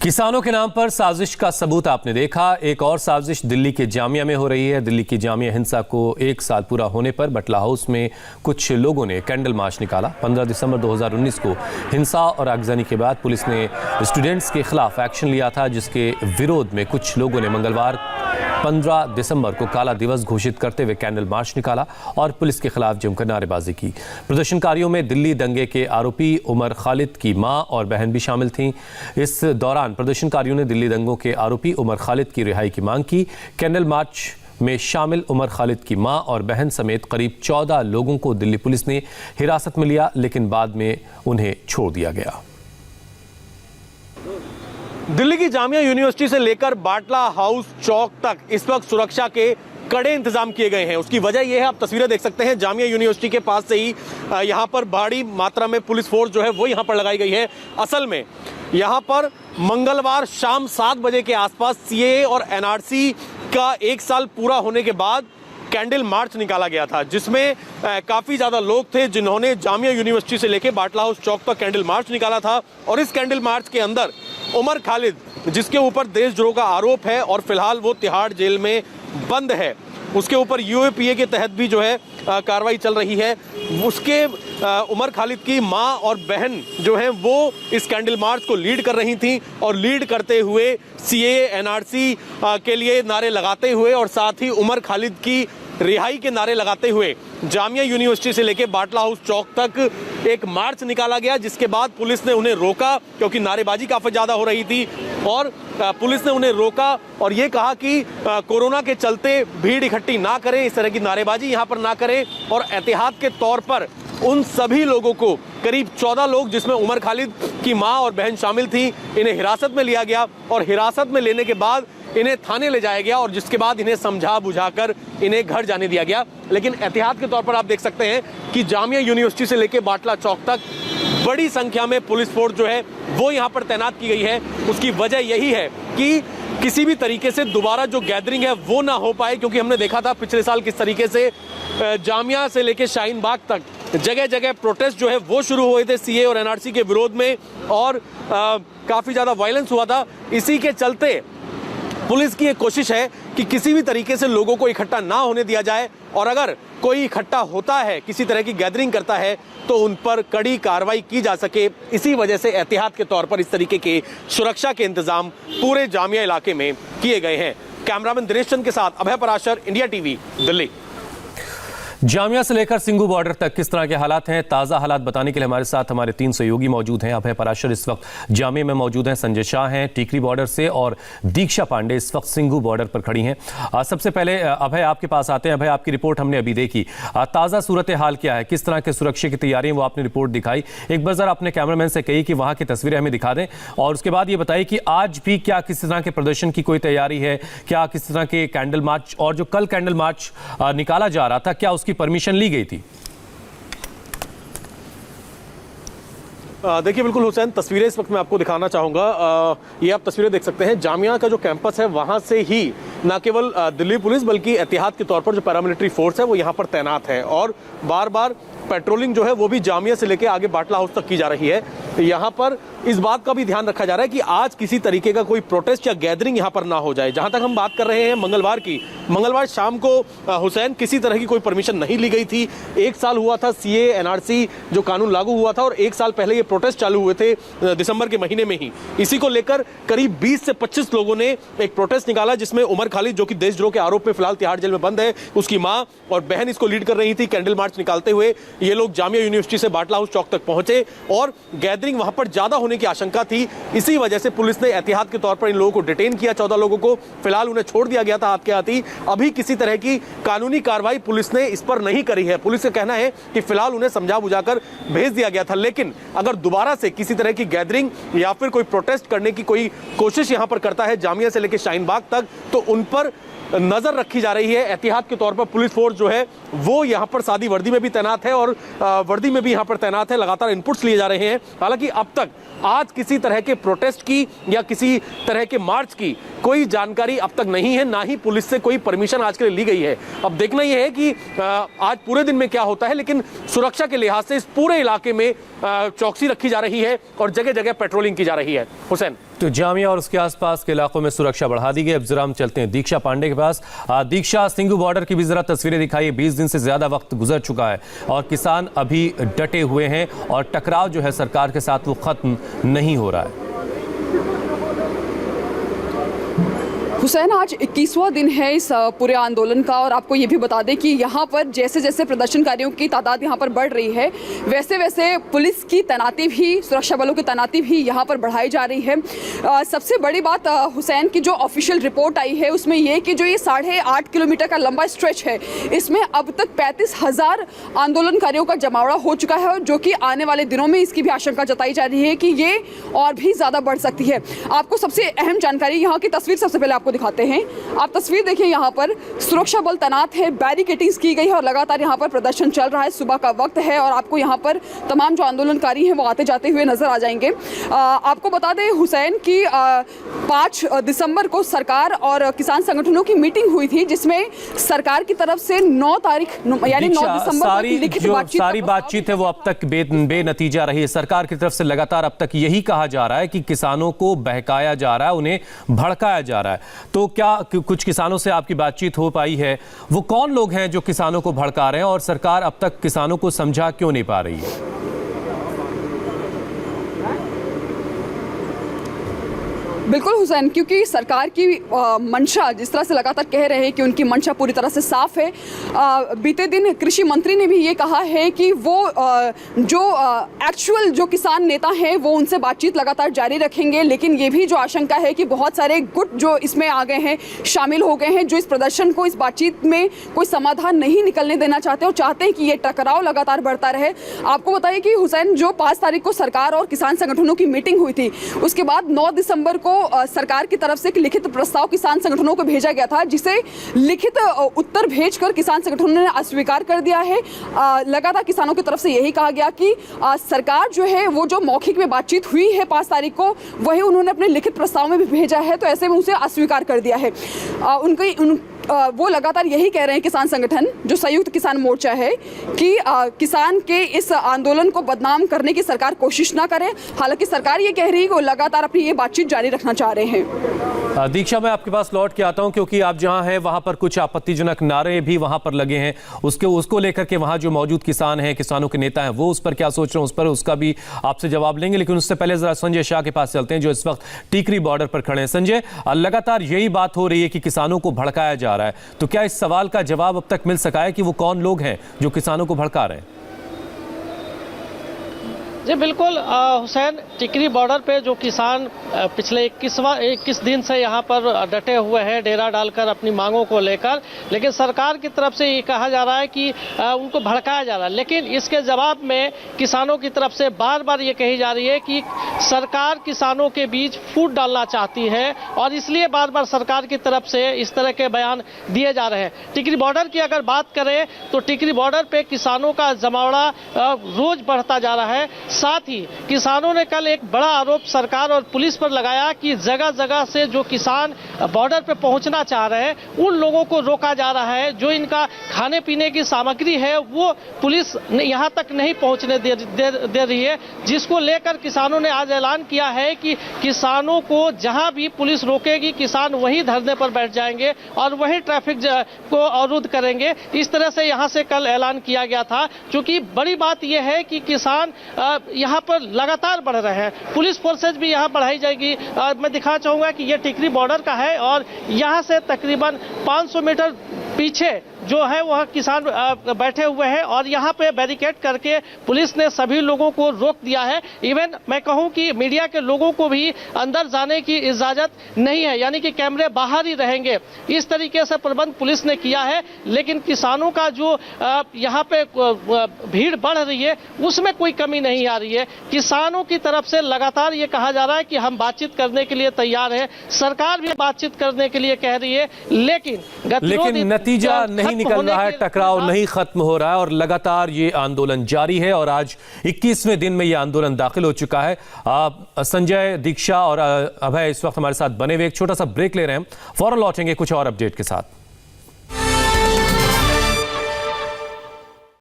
किसानों के नाम पर साजिश का सबूत आपने देखा। एक और साजिश दिल्ली के जामिया में हो रही है। दिल्ली की जामिया हिंसा को 1 साल पूरा होने पर बटला हाउस में कुछ लोगों ने कैंडल मार्च निकाला। 15 दिसंबर 2019 को हिंसा और आगजनी के बाद पुलिस ने स्टूडेंट्स के खिलाफ एक्शन लिया था, जिसके विरोध में कुछ लोगों ने मंगलवार 15 दिसंबर को काला दिवस घोषित करते हुए कैंडल मार्च निकाला और पुलिस के खिलाफ जमकर नारेबाजी की। प्रदर्शनकारियों में दिल्ली दंगे के आरोपी उमर खालिद की मां और बहन भी शामिल थीं। इस दौरान प्रदर्शनकारियों ने दिल्ली दंगों के आरोपी उमर खालिद की रिहाई की मांग की। कैंडल मार्च में शामिल उमर खालिद की मां और बहन समेत करीब 14 लोगों को दिल्ली पुलिस ने हिरासत में लिया, लेकिन बाद में उन्हें छोड़ दिया गया। दिल्ली की जामिया यूनिवर्सिटी से लेकर बाटला हाउस चौक तक इस वक्त सुरक्षा के कड़े इंतजाम किए गए हैं। उसकी वजह यह है, आप तस्वीरें देख सकते हैं, जामिया यूनिवर्सिटी के पास से ही यहाँ पर भारी मात्रा में पुलिस फोर्स जो है वो यहाँ पर लगाई गई है। असल में यहाँ पर मंगलवार शाम 7 बजे के आसपास सीएए और एनआरसी का 1 साल पूरा होने के बाद कैंडल मार्च निकाला गया था, जिसमें काफ़ी ज़्यादा लोग थे जिन्होंने जामिया यूनिवर्सिटी से लेकर बाटला हाउस चौक तक कैंडल मार्च निकाला था। और इस कैंडल मार्च के अंदर उमर खालिद, जिसके ऊपर देशद्रोह का आरोप है और फिलहाल वो तिहाड़ जेल में बंद है, उसके ऊपर यूएपीए के तहत भी जो है कार्रवाई चल रही है। उसके उमर खालिद की मां और बहन जो हैं वो इस कैंडल मार्च को लीड कर रही थी और लीड करते हुए सीएए एनआरसी के लिए नारे लगाते हुए और साथ ही उमर खालिद की रिहाई के नारे लगाते हुए जामिया यूनिवर्सिटी से लेकर बाटला हाउस चौक तक एक मार्च निकाला गया, जिसके बाद पुलिस ने उन्हें रोका क्योंकि नारेबाजी काफ़ी ज़्यादा हो रही थी। और पुलिस ने उन्हें रोका और ये कहा कि कोरोना के चलते भीड़ इकट्ठी ना करें, इस तरह की नारेबाजी यहाँ पर ना करें। और एहतियात के तौर पर उन सभी लोगों को, करीब 14 लोग जिसमें उमर खालिद की माँ और बहन शामिल थी, इन्हें हिरासत में लिया गया और हिरासत में लेने के बाद इन्हें थाने ले जाया गया और जिसके बाद इन्हें समझा बुझाकर इन्हें घर जाने दिया गया। लेकिन एहतियात के तौर पर आप देख सकते हैं कि जामिया यूनिवर्सिटी से लेकर बाटला चौक तक बड़ी संख्या में पुलिस फोर्स जो है वो यहाँ पर तैनात की गई है। उसकी वजह यही है कि किसी भी तरीके से दोबारा जो गैदरिंग है वो ना हो पाए, क्योंकि हमने देखा था पिछले साल किस तरीके से जामिया से लेकर शाहीन बाग तक जगह जगह प्रोटेस्ट जो है वो शुरू हुए थे सीए और एनआरसी के विरोध में और काफ़ी ज़्यादा वायलेंस हुआ था। इसी के चलते पुलिस की एक कोशिश है कि किसी भी तरीके से लोगों को इकट्ठा ना होने दिया जाए और अगर कोई इकट्ठा होता है, किसी तरह की गैदरिंग करता है, तो उन पर कड़ी कार्रवाई की जा सके। इसी वजह से एहतियात के तौर पर इस तरीके के सुरक्षा के इंतजाम पूरे जामिया इलाके में किए गए हैं। कैमरामैन दिनेश चंद के साथ अभय पराशर, इंडिया टीवी, दिल्ली। जामिया से लेकर सिंघू बॉर्डर तक किस तरह के हालात हैं, ताज़ा हालात बताने के लिए हमारे साथ हमारे 3 सहयोगी मौजूद हैं। अभय पराशर इस वक्त जामिया में मौजूद हैं, संजय शाह हैं टीकरी बॉर्डर से और दीक्षा पांडे इस वक्त सिंघू बॉर्डर पर खड़ी हैं। सबसे पहले अभय आपके पास आते हैं। अभय, आपकी रिपोर्ट हमने अभी देखी, ताज़ा सूरत हाल क्या है, किस तरह के सुरक्षा की तैयारियां वो आपने रिपोर्ट दिखाई। एक बार जरा अपने कैमरामैन से कही कि वहाँ की तस्वीरें हमें दिखा दें और उसके बाद ये बताइए कि आज भी क्या किसी तरह के प्रदर्शन की कोई तैयारी है, क्या किसी तरह के कैंडल मार्च और जो कल कैंडल मार्च निकाला जा रहा था, क्या उसकी परमिशन ली गई थी? देखिए बिल्कुल हुसैन, तस्वीरें इस वक्त मैं आपको दिखाना चाहूँगा। ये आप तस्वीरें देख सकते हैं, जामिया का जो कैंपस है वहाँ से ही न केवल दिल्ली पुलिस बल्कि एहतियात के तौर पर जो पैरामिलिट्री फोर्स है वो यहाँ पर तैनात है और बार बार पेट्रोलिंग जो है वो भी जामिया से लेकर आगे बाटला हाउस तक की जा रही है। यहाँ पर इस बात का भी ध्यान रखा जा रहा है कि आज किसी तरीके का कोई प्रोटेस्ट या गैदरिंग यहाँ पर ना हो जाए। जहाँ तक हम बात कर रहे हैं मंगलवार की, मंगलवार शाम को हुसैन किसी तरह की कोई परमिशन नहीं ली गई थी। 1 साल हुआ था सीए एनआरसी जो कानून लागू हुआ था और 1 साल पहले ये प्रोटेस्ट चालू हुए थे दिसंबर के महीने में ही। इसी को लेकर करीब 20 से 25 लोगों ने एक प्रोटेस्ट निकाला, जिसमें उमर खालिद जो कि देशद्रोह के आरोप में फिलहाल तिहाड़ जेल में बंद है, उसकी माँ और बहन इसको लीड कर रही थी। कैंडल मार्च निकालते हुए ये लोग जामिया यूनिवर्सिटी से बाटला हाउस चौक तक पहुंचे और गैदरिंग वहां पर ज्यादा होने की आशंका थी। इसी वजह से पुलिस ने एहतियात के तौर पर इन लोगों को डिटेन किया, 14 लोगों को। फिलहाल उन्हें छोड़ दिया गया था हाथ के हाथ ही। अभी किसी तरह की कानूनी कार्रवाई पुलिस ने इस पर नहीं करी है। पुलिस का कहना है कि फिलहाल उन्हें समझा बुझाकर भेज दिया गया था, लेकिन अगर दोबारा से किसी तरह की गैदरिंग या फिर कोई प्रोटेस्ट करने की कोई कोशिश यहां पर करता है जामिया से लेकर शाहीन बाग तक, तो उन पर नजर रखी जा रही है। एहतियात के तौर पर पुलिस फोर्स जो है वो यहाँ पर सादी वर्दी में भी तैनात है और वर्दी में भी यहाँ पर तैनात है। लगातार इनपुट्स लिए जा रहे हैं। हालांकि अब तक आज किसी तरह के प्रोटेस्ट की या किसी तरह के मार्च की कोई जानकारी अब तक नहीं है, ना ही पुलिस से कोई परमिशन आज के लिए ली गई है। अब देखना यह है कि आज पूरे दिन में क्या होता है, लेकिन सुरक्षा के लिहाज से इस पूरे इलाके में चौकसी रखी जा रही है और जगह जगह पेट्रोलिंग की जा रही है। हुसैन। जामिया और उसके आसपास के इलाकों में सुरक्षा बढ़ा दी गई। अब जरा हम चलते हैं दीक्षा पांडे के पास। दीक्षा, सिंघू बॉर्डर की भी जरा तस्वीरें दिखाइए। 20 दिन से ज्यादा वक्त गुजर चुका है और किसान अभी डटे हुए हैं और टकराव जो है सरकार के साथ वो खत्म नहीं हो रहा है। हुसैन, आज 21वां दिन है इस पूरे आंदोलन का और आपको ये भी बता दें कि यहाँ पर जैसे जैसे प्रदर्शनकारियों की तादाद यहाँ पर बढ़ रही है वैसे वैसे पुलिस की तैनाती भी, सुरक्षा बलों की तैनाती भी यहाँ पर बढ़ाई जा रही है। सबसे बड़ी बात हुसैन की जो ऑफिशियल रिपोर्ट आई है उसमें ये कि जो ये 8.5 किलोमीटर का लंबा स्ट्रेच है इसमें अब तक 35,000 आंदोलनकारियों का जमावड़ा हो चुका है और जो कि आने वाले दिनों में इसकी भी आशंका जताई जा रही है कि ये और भी ज़्यादा बढ़ सकती है। आपको सबसे अहम जानकारी यहाँ की तस्वीर सबसे पहले आपको दिखाते हैं। आप तस्वीर देखिए, यहाँ पर सुरक्षा बल तैनात है, बैरिकेडिंग्स की गई है और लगातार यहाँ पर प्रदर्शन चल रहा है। सुबह का वक्त है और आपको यहाँ पर तमाम जो आंदोलनकारी हैं वो आते जाते हुए नजर आ जाएंगे। आपको बता दें हुसैन की 5 दिसंबर को सरकार और किसान संगठनों की मीटिंग हुई थी जिसमें सरकार की तरफ से 9 तारीख यानी 9 दिसंबर को लिखित सारी बातचीत है वो अब तक बेनतीजा रही है। सरकार की तरफ से लगातार अब तक यही कहा जा रहा है कि किसानों को बहकाया जा रहा है, उन्हें भड़काया जा रहा है। तो क्या कुछ किसानों से आपकी बातचीत हो पाई है? वो कौन लोग हैं जो किसानों को भड़का रहे हैं और सरकार अब तक किसानों को समझा क्यों नहीं पा रही है? बिल्कुल हुसैन, क्योंकि सरकार की मंशा जिस तरह से लगातार कह रहे हैं कि उनकी मंशा पूरी तरह से साफ है। बीते दिन कृषि मंत्री ने भी ये कहा है कि वो जो एक्चुअल जो किसान नेता हैं वो उनसे बातचीत लगातार जारी रखेंगे, लेकिन ये भी जो आशंका है कि बहुत सारे गुट जो इसमें आ गए हैं, शामिल हो गए हैं, जो इस प्रदर्शन को, इस बातचीत में कोई समाधान नहीं निकलने देना चाहते और चाहते हैं कि ये टकराव लगातार बढ़ता रहे। आपको बताइए कि हुसैन, जो 5 तारीख को सरकार और किसान संगठनों की मीटिंग हुई थी उसके बाद 9 दिसंबर को सरकार की तरफ से एक लिखित प्रस्ताव किसान संगठनों को भेजा गया था जिसे लिखित उत्तर भेजकर किसान संगठनों ने अस्वीकार कर दिया है। लगातार किसानों की तरफ से यही कहा गया कि सरकार जो है वो जो मौखिक में बातचीत हुई है 5 तारीख को वही उन्होंने अपने लिखित प्रस्ताव में भी भेजा है, तो ऐसे में उसे अस्वीकार कर दिया है। वो लगातार यही कह रहे हैं किसान संगठन जो संयुक्त किसान मोर्चा है कि किसान के इस आंदोलन को बदनाम करने की सरकार कोशिश ना करे। हालांकि सरकार ये कह रही है कि वो लगातार अपनी ये बातचीत जारी रखना चाह रहे हैं। दीक्षा, मैं आपके पास लौट के आता हूं क्योंकि आप जहां हैं वहां पर कुछ आपत्तिजनक नारे भी वहां पर लगे हैं। उसको लेकर के वहां जो मौजूद किसान हैं, किसानों के नेता हैं, वो उस पर क्या सोच रहे हैं, उस पर उसका भी आपसे जवाब लेंगे। लेकिन उससे पहले जरा संजय शाह के पास चलते हैं जो इस वक्त टीकरी बॉर्डर पर खड़े हैं। संजय, लगातार यही बात हो रही है कि किसानों को भड़काया जा रहा है, तो क्या इस सवाल का जवाब अब तक मिल सका है कि वो कौन लोग हैं जो किसानों को भड़का रहे हैं? जी बिल्कुल हुसैन, टिकरी बॉर्डर पे जो किसान पिछले 21 दिन से यहाँ पर डटे हुए हैं डेरा डालकर अपनी मांगों को लेकर, लेकिन सरकार की तरफ से ये कहा जा रहा है कि उनको भड़काया जा रहा है। लेकिन इसके जवाब में किसानों की तरफ से बार बार ये कही जा रही है कि सरकार किसानों के बीच फूट डालना चाहती है और इसलिए बार बार सरकार की तरफ से इस तरह के बयान दिए जा रहे हैं। टिकरी बॉर्डर की अगर बात करें तो टिकरी बॉर्डर पे किसानों का जमावड़ा रोज बढ़ता जा रहा है। साथ ही किसानों ने कल एक बड़ा आरोप सरकार और पुलिस पर लगाया कि जगह जगह से जो किसान बॉर्डर पे पहुंचना चाह रहे हैं उन लोगों को रोका जा रहा है। जो इनका खाने पीने की सामग्री है वो पुलिस यहां तक नहीं पहुंचने दे रही है, जिसको लेकर किसानों ने आज ऐलान किया है कि किसानों को जहां भी पुलिस रोकेगी किसान वहीं धरने पर बैठ जाएंगे और वहीं ट्रैफिक को अवरुद्ध करेंगे। इस तरह से यहां से कल ऐलान किया गया था। क्योंकि बड़ी बात यह है कि किसान यहाँ पर लगातार बढ़ रहे हैं, पुलिस फोर्सेज भी यहाँ बढ़ाई जाएगी। मैं दिखाना चाहूंगा कि ये टिकरी बॉर्डर का है और यहाँ से तकरीबन 500 मीटर पीछे जो है वह किसान बैठे हुए हैं और यहाँ पे बैरिकेड करके पुलिस ने सभी लोगों को रोक दिया है। इवन मैं कहूँ कि मीडिया के लोगों को भी अंदर जाने की इजाजत नहीं है, यानी कि कैमरे बाहर ही रहेंगे। इस तरीके से प्रबंध पुलिस ने किया है। लेकिन किसानों का जो यहाँ पे भीड़ बढ़ रही है उसमें कोई कमी नहीं आ रही है। किसानों की तरफ से लगातार ये कहा जा रहा है कि हम बातचीत करने के लिए तैयार है, सरकार भी बातचीत करने के लिए कह रही है, लेकिन नतीजा नहीं निकल रहा है, टकराव नहीं खत्म हो रहा है और लगातार ये आंदोलन जारी है और आज 21वें दिन में ये आंदोलन दाखिल हो चुका है। संजय, दीक्षा और अभय इस वक्त हमारे साथ बने हुए। एक छोटा सा ब्रेक ले रहे हैं, फौरन लौटेंगे कुछ और अपडेट के साथ।